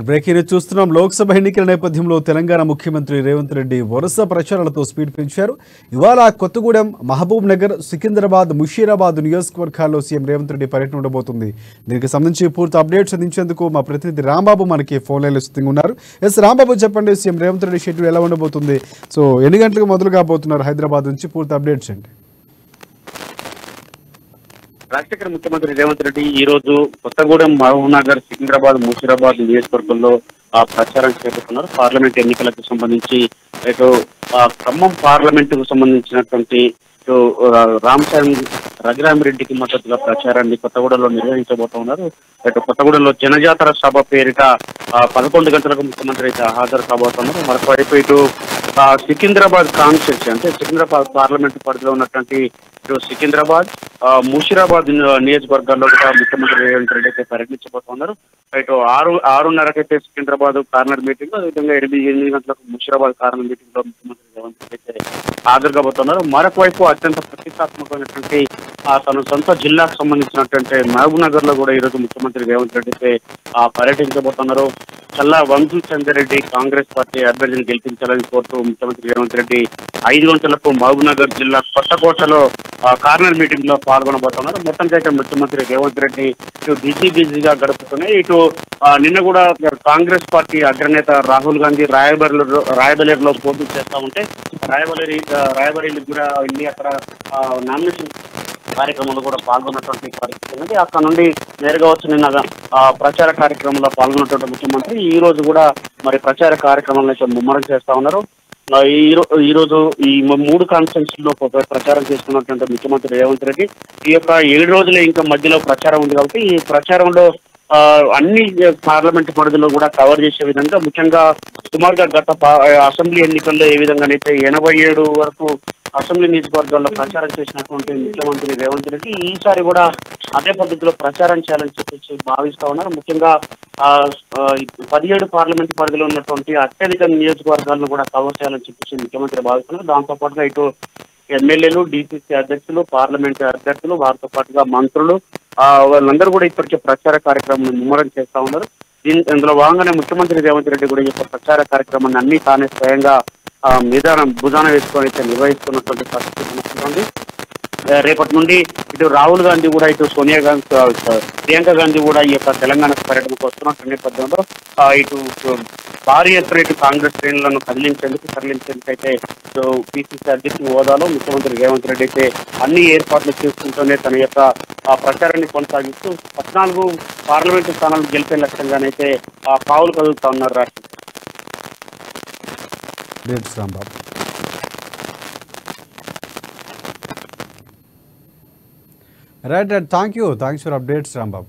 Breaking news చూస్తున్నాం. లోక్సభ ఎన్నికల నేపథ్యంలో తెలంగాణ ముఖ్యమంత్రి రేవంత్ రెడ్డి వరుస ప్రచారాలతో స్పీడ్ పెంచారు. ఇవాళ కొత్తగూడెం, మహబూబ్ నగర్, సికింద్రాబాద్, ముషీరాబాద్ నియోజకవర్గాల్లో సీఎం రేవంత్ రెడ్డి పర్యటన ఉండబోతుంది. దీనికి సంబంధించి పూర్తి అప్డేట్స్ అందించేందుకు మా ప్రతినిధి రాంబాబు మనకి ఫోన్ లైన్లో సిద్ధంగా ఉన్నారు. రాంబాబు, చెప్పండి, సీఎం రేవంత్ రెడ్డి షెడ్యూల్ ఎలా ఉండబోతుంది? సో ఎన్ని గంటలకు మొదలు కాబోతున్నారు హైదరాబాద్ నుంచి? పూర్తి అప్డేట్స్ అండి. రాజశేఖర ముఖ్యమంత్రి రేవంత్ రెడ్డి ఈ రోజు కొత్తగూడెం, మహబూబ్ నగర్, సికింద్రాబాద్, ముషీరాబాద్ నియోజకవర్గంలో ప్రచారం చేపడుతున్నారు. పార్లమెంట్ ఎన్నికలకు సంబంధించి ఇటు ఖమ్మం పార్లమెంట్ కు సంబంధించినటువంటి ఇటు రఘురామిరెడ్డికి మద్దతుగా ప్రచారాన్ని కొత్తగూడెంలో నిర్వహించబోతున్నారు. ఇటు కొత్తగూడెంలో జనజాతర సభ పేరిట 11 గంటలకు ముఖ్యమంత్రి అయితే హాజరు కాబోతున్నారు. మరొకవైపు ఇటు సికింద్రాబాద్ కాన్స్టిట్యూన్సీ, అంటే సికింద్రాబాద్ పార్లమెంట్ పరిధిలో ఉన్నటువంటి ఇటు సికింద్రాబాద్, ముషీరాబాద్ నియోజకవర్గాల్లో కూడా ముఖ్యమంత్రి రేవంత్ రెడ్డి అయితే పర్యటించబోతున్నారు. ఇటు 6:30కైతే సికింద్రాబాద్ కార్నర్ మీటింగ్, అదేవిధంగా 8 గంటలకు ముషీరాబాద్ కార్నర్ మీటింగ్ లో ముఖ్యమంత్రి రేవంత్ రెడ్డి అయితే హాజరు కాబోతున్నారు. మరొక వైపు అత్యంత ప్రతిష్టాత్మకమైనటువంటి తన సొంత జిల్లాకు సంబంధించినటువంటి మహబూబ్ నగర్ లో కూడా ఈరోజు ముఖ్యమంత్రి రేవంత్ రెడ్డి అయితే పర్యటించబోతున్నారు. చల్లా వంశీచంద్రెడ్డి కాంగ్రెస్ పార్టీ అభ్యర్థిని గెలిపించాలని కోరుతూ ముఖ్యమంత్రి రేవంత్ రెడ్డి 5 గంటలకు మహబూబ్ నగర్ జిల్లా కొత్తకోటలో కార్నర్ మీటింగ్ లో పాల్గొనబోతున్నారు. మొత్తానికైతే ముఖ్యమంత్రి రేవంత్ రెడ్డి ఇటు బిజీగా గడుపుతున్నాయి. ఇటు నిన్న కూడా కాంగ్రెస్ పార్టీ అగ్రనేత రాహుల్ గాంధీ రాయబరేలీలో పోటీ చేస్తా ఉంటే రాయబరేలీకి కూడా వెళ్ళి అక్కడ నామినేషన్ కార్యక్రమంలో కూడా పాల్గొన్నటువంటి పరిస్థితి ఉంది. అక్కడ నుండి నేరుగా వచ్చి నిన్న ప్రచార కార్యక్రమంలో పాల్గొన్నటువంటి ముఖ్యమంత్రి ఈ రోజు కూడా మరి ప్రచార కార్యక్రమాలను అయితే ముమ్మరం చేస్తా ఉన్నారు. ఈ రోజు ఈ 3 కాన్స్టిట్యూన్సీల్లో ప్రచారం చేస్తున్నటువంటి ముఖ్యమంత్రి రేవంత్ రెడ్డి ఈ యొక్క 7 రోజులే ఇంకా మధ్యలో ప్రచారం ఉంది కాబట్టి ఈ ప్రచారంలో అన్ని పార్లమెంట్ పరిధిలో కూడా కవర్ చేసే విధంగా, ముఖ్యంగా సుమారుగా గత అసెంబ్లీ ఎన్నికల్లో ఏ విధంగానైతే 87 వరకు అసెంబ్లీ నియోజకవర్గాల్లో ప్రచారం చేసినటువంటి ముఖ్యమంత్రి రేవంత్ రెడ్డి ఈసారి కూడా అదే పద్ధతిలో ప్రచారం చేయాలని చెప్పేసి భావిస్తా ఉన్నారు. ముఖ్యంగా 17 పార్లమెంట్ పరిధిలో ఉన్నటువంటి అత్యధిక నియోజకవర్గాలను కూడా కవర్ చేయాలని చెప్పేసి ముఖ్యమంత్రి భావిస్తున్నారు. దాంతో పాటుగా ఇటు ఎమ్మెల్యేలు, డిసిసి అధ్యక్షులు, పార్లమెంట్ అభ్యర్థులు, వారితో పాటుగా మంత్రులు వాళ్ళందరూ కూడా ఇప్పటికే ప్రచార కార్యక్రమాన్ని ముమ్మరం చేస్తా ఉన్నారు. ఇందులో భాగంగానే ముఖ్యమంత్రి రేవంత్ రెడ్డి కూడా ఈ యొక్క ప్రచార కార్యక్రమాన్ని అన్ని తానే స్వయంగా భుజాన వేసుకొని అయితే నిర్వహిస్తున్నటువంటి పరిస్థితి కనిపిస్తుంది. రేపటి నుండి ఇటు రాహుల్ గాంధీ కూడా, ఇటు సోనియా గాంధీ, ప్రియాంక గాంధీ కూడా ఈ యొక్క తెలంగాణ పర్యటనకు వస్తున్నటువంటి నేపథ్యంలో ఇటు భారీ ఎత్తున ఇటు కాంగ్రెస్ శ్రేణులను తరలించేందుకు అయితే పిసిసి అధ్యక్షుని హోదాలో ముఖ్యమంత్రి రేవంత్ రెడ్డి అయితే అన్ని ఏర్పాట్లు చేసుకుంటూనే తన యొక్క ప్రచారాన్ని కొనసాగిస్తూ 14 పార్లమెంటు స్థానాలు గెలిపే లక్ష్యంగానైతే పావులు కదులుతా ఉన్నారు. Rambabu, right, thank you for updates Rambabu.